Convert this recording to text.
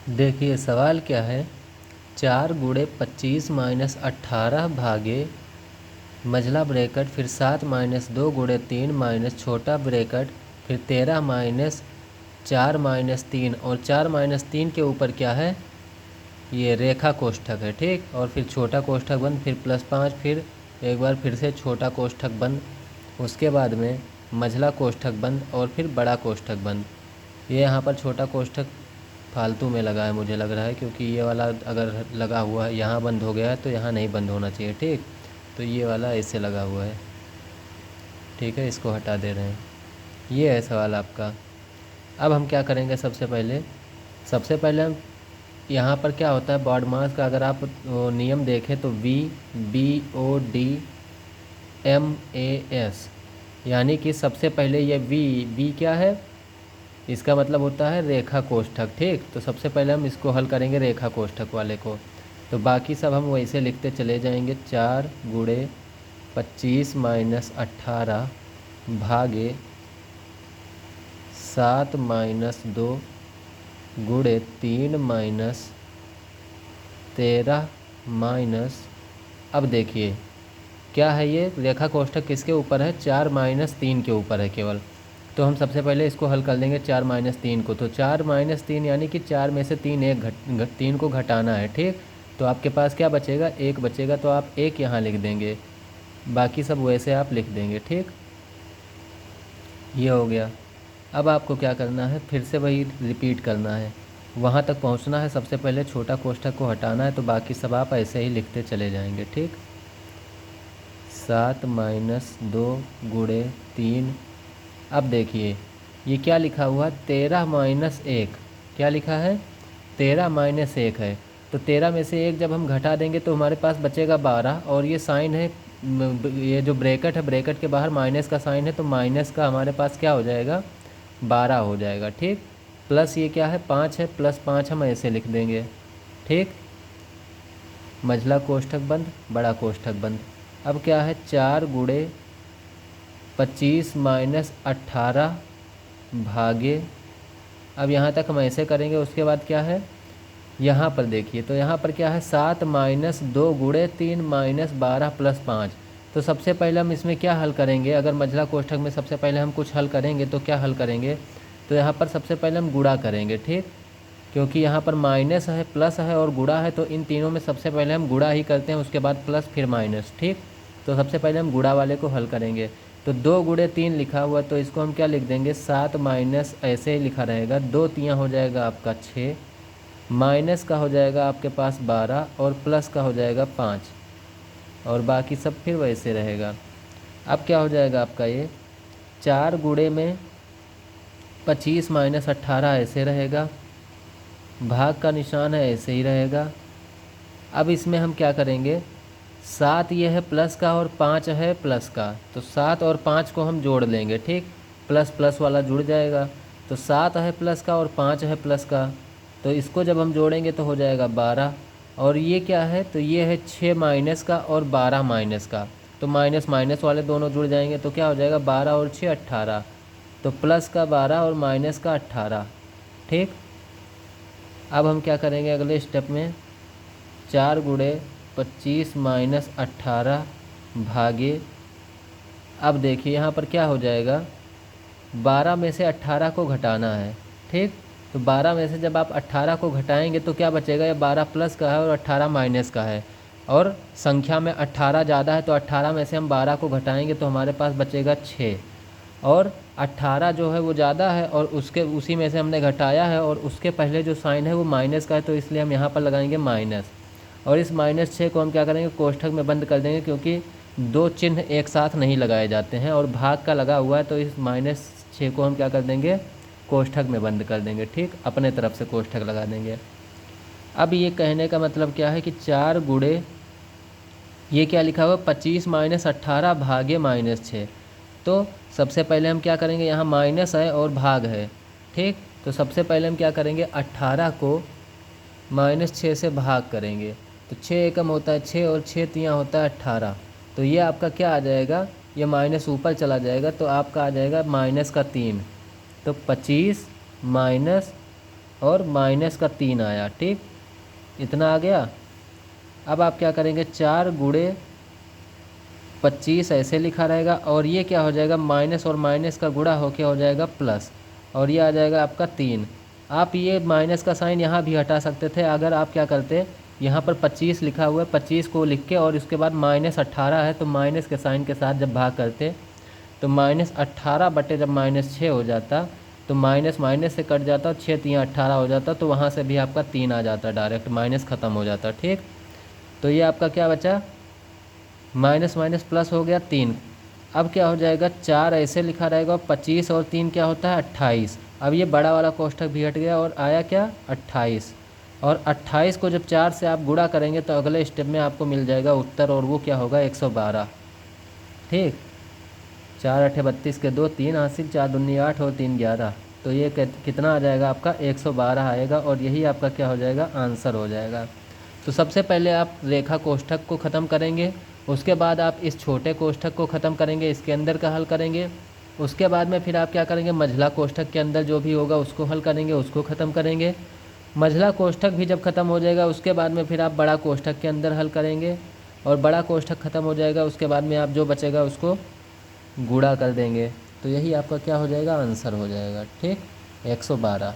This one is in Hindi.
देखिए सवाल क्या है। 4 × 25 - 18 भागे मझला ब्रैकेट फिर 7 - 2 × 3 माइनस छोटा ब्रैकेट फिर 13 - 4 - 3 और 4 - 3 के ऊपर क्या है, ये रेखा कोष्ठक है। ठीक, और फिर छोटा कोष्ठक बंद फिर +5 फिर एक बार फिर से छोटा कोष्ठक बंद, उसके बाद में मझला कोष्ठक बंद और फिर बड़ा कोष्ठक बंद। ये यहाँ पर छोटा कोष्ठक फालतू में लगा है मुझे लग रहा है, क्योंकि ये वाला अगर लगा हुआ है यहाँ बंद हो गया है तो यहाँ नहीं बंद होना चाहिए। ठीक, तो ये वाला ऐसे लगा हुआ है। ठीक है, इसको हटा दे रहे हैं। ये है सवाल आपका। अब हम क्या करेंगे, सबसे पहले हम यहाँ पर क्या होता है बॉड मास का, अगर आप नियम देखें तो VBODMAS, यानी कि सबसे पहले ये V क्या है, इसका मतलब होता है रेखा कोष्ठक। ठीक, तो सबसे पहले हम इसको हल करेंगे रेखा कोष्ठक वाले को, तो बाकी सब हम वैसे लिखते चले जाएंगे। 4 × 25 - 18 भागे 7 - 2 × 3 माइनस 13 माइनस, अब देखिए क्या है, ये रेखा कोष्ठक किसके ऊपर है, 4 - 3 के ऊपर है केवल। तो हम सबसे पहले इसको हल कर लेंगे 4 - 3 को। तो 4 - 3 यानी कि 4 में से 3 को घटाना है। ठीक, तो आपके पास क्या बचेगा, 1 बचेगा, तो आप 1 यहाँ लिख देंगे, बाकी सब वैसे आप लिख देंगे। ठीक, ये हो गया। अब आपको क्या करना है, फिर से वही रिपीट करना है, वहाँ तक पहुँचना है। सबसे पहले छोटा कोष्ठक को हटाना है, तो बाकी सब आप ऐसे ही लिखते चले जाएंगे। ठीक, 7 - 2 × 3, अब देखिए ये क्या लिखा हुआ है, 13 - 1, क्या लिखा है, 13 - 1 है। तो 13 में से 1 जब हम घटा देंगे तो हमारे पास बचेगा 12, और ये साइन है, ये जो ब्रैकेट है, ब्रैकेट के बाहर माइनस का साइन है, तो माइनस का हमारे पास क्या हो जाएगा, 12 हो जाएगा। ठीक, प्लस ये क्या है, 5 है, +5 हम ऐसे लिख देंगे। ठीक, मझला कोष्ठक बंद, बड़ा कोष्ठक बंद। अब क्या है, 4 × 25 - 18 भागे, अब यहाँ तक हम ऐसे करेंगे, उसके बाद क्या है, यहाँ पर देखिए, तो यहाँ पर क्या है, 7 - 2 × 3 माइनस 12 +5। तो सबसे पहले हम इसमें क्या हल करेंगे, अगर मझला कोष्ठक में सबसे पहले हम कुछ हल करेंगे तो क्या हल करेंगे, तो यहाँ पर सबसे पहले हम गुणा करेंगे। ठीक, क्योंकि यहाँ पर माइनस है, प्लस है और गुणा है, तो इन तीनों में सबसे पहले हम गुणा ही करते हैं, उसके बाद प्लस फिर माइनस। ठीक, तो सबसे पहले हम गुणा वाले को हल करेंगे। तो 2 × 3 लिखा हुआ, तो इसको हम क्या लिख देंगे, 7 माइनस ऐसे ही लिखा रहेगा, 2 तियाँ हो जाएगा आपका 6, माइनस का हो जाएगा आपके पास 12 और प्लस का हो जाएगा 5, और बाकी सब फिर वैसे रहेगा। अब क्या हो जाएगा आपका, ये 4 × 25 - 18 ऐसे रहेगा, भाग का निशान है ऐसे ही रहेगा। अब इसमें हम क्या करेंगे, 7 ये है प्लस का और 5 है प्लस का, तो 7 और 5 को हम जोड़ लेंगे। ठीक, प्लस प्लस वाला जुड़ जाएगा, तो 7 है प्लस का और 5 है प्लस का, तो इसको जब हम जोड़ेंगे तो हो जाएगा 12। और ये क्या है, तो ये है 6 माइनस का और 12 माइनस का, तो माइनस माइनस वाले दोनों जुड़ जाएंगे, तो क्या हो जाएगा, 12 और 6 18, तो प्लस का 12 और माइनस का 18। ठीक, अब हम क्या करेंगे अगले स्टेप में, 4 × 25 - 18 भागे, अब देखिए यहाँ पर क्या हो जाएगा, 12 में से 18 को घटाना है। ठीक, तो 12 में से जब आप 18 को घटाएंगे तो क्या बचेगा, ये 12 प्लस का है और 18 माइनस का है, और संख्या में 18 ज़्यादा है, तो 18 में से हम 12 को घटाएंगे तो हमारे पास बचेगा 6, और 18 जो है वो ज़्यादा है और उसी में से हमने घटाया है, और उसके पहले जो साइन है वो माइनस का है, तो इसलिए हम यहाँ पर लगाएंगे माइनस, और इस -6 को हम क्या करेंगे, कोष्ठक में बंद कर देंगे, क्योंकि दो चिन्ह एक साथ नहीं लगाए जाते हैं, और भाग का लगा हुआ है, तो इस -6 को हम क्या कर देंगे, कोष्ठक में बंद कर देंगे। ठीक, अपने तरफ से कोष्ठक लगा देंगे। अब ये कहने का मतलब क्या है कि 4 × ये क्या लिखा हुआ, 25 - 18 भागे -6। तो सबसे पहले हम क्या करेंगे, यहाँ माइनस है और भाग है। ठीक, तो सबसे पहले हम क्या करेंगे, 18 को -6 से भाग करेंगे, तो 6 एकम होता है 6 और 6 तियाँ होता है 18, तो ये आपका क्या आ जाएगा, ये माइनस ऊपर चला जाएगा, तो आपका आ जाएगा -3। तो 25 - और माइनस का 3 आया, ठीक, इतना आ गया। अब आप क्या करेंगे, 4 गुणे 25 ऐसे लिखा रहेगा, और ये क्या हो जाएगा, माइनस और माइनस का गुणा होके हो जाएगा प्लस, और ये आ जाएगा आपका 3। आप ये माइनस का साइन यहाँ भी हटा सकते थे, अगर आप क्या करते, यहाँ पर 25 लिखा हुआ है, 25 को लिख के और उसके बाद -18 है तो माइनस के साइन के साथ जब भाग करते तो -18 बटे जब -6 हो जाता तो माइनस माइनस से कट जाता, 6 3 18 हो जाता, तो वहाँ से भी आपका 3 आ जाता, डायरेक्ट माइनस ख़त्म हो जाता, ठीक। तो ये आपका क्या बचा, माइनस माइनस प्लस हो गया 3। अब क्या हो जाएगा, 4 ऐसे लिखा रहेगा, और 25 और 3 क्या होता है 28। अब ये बड़ा वाला कोष्ठक भी हट गया और आया क्या 28, और 28 को जब 4 से आप गुणा करेंगे तो अगले स्टेप में आपको मिल जाएगा उत्तर, और वो क्या होगा 112, ठीक। 4 8 32 के 2 3 हासिल, 4 दूनी 8 और 3 11, तो ये कितना आ जाएगा आपका 112 आएगा, और यही आपका क्या हो जाएगा आंसर हो जाएगा। तो सबसे पहले आप रेखा कोष्ठक को ख़त्म करेंगे, उसके बाद आप इस छोटे कोष्ठक को ख़त्म करेंगे, इसके अंदर का हल करेंगे, उसके बाद में फिर आप क्या करेंगे, मझला कोष्ठक के अंदर जो भी होगा उसको हल करेंगे, उसको ख़त्म करेंगे। मझला कोष्ठक भी जब ख़त्म हो जाएगा उसके बाद में फिर आप बड़ा कोष्ठक के अंदर हल करेंगे, और बड़ा कोष्ठक ख़त्म हो जाएगा उसके बाद में आप जो बचेगा उसको गुणा कर देंगे, तो यही आपका क्या हो जाएगा आंसर हो जाएगा, ठीक, 112।